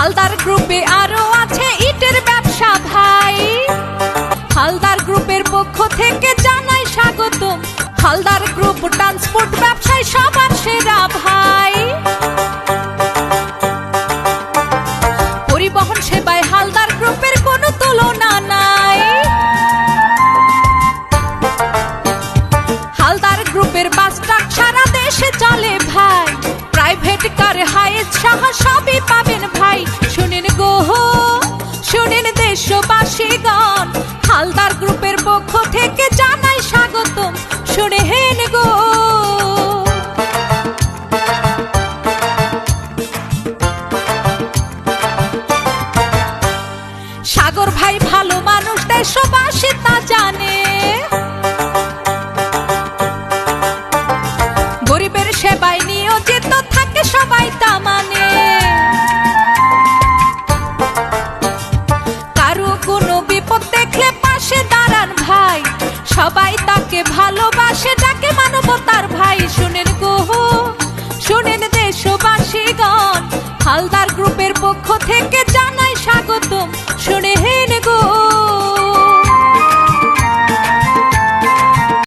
হালদার গ্রুপে আরো আছে ইটের ব্যবসা ভাই। হালদার গ্রুপের পক্ষ থেকে জানাই স্বাগতম। হালদার গ্রুপ ট্রান্সপোর্ট ব্যবসায় সবার সেরা ভাই। পরিবহন সেবায় হালদার গ্রুপের কোনো তুলনা নাই। হালদার গ্রুপের বাস ট্রাক সারা দেশে চলে ভাই। প্রাইভেট কার হাইস সহ সবই পাবেন ভাই। শুনেন গো, শুনেন দেশবাসীগণ, হালদার গ্রুপের পক্ষ থেকে জানাই স্বাগতম। শুনেন গো, সাগর ভাই ভালো মানুষ, দেশবাসী তা জানে। গরিবের সেবায় নিয়োজিত থাকে সবাই তা মানে। কারো কোনো বিপদ দেখলে পাশে দাঁড়ান ভাই। সবাই তাকে ভালোবাসে, ডাকে মানবতার ভাই। শুনেন গো, শুনেন দেশবাসীগণ, হালদার গ্রুপে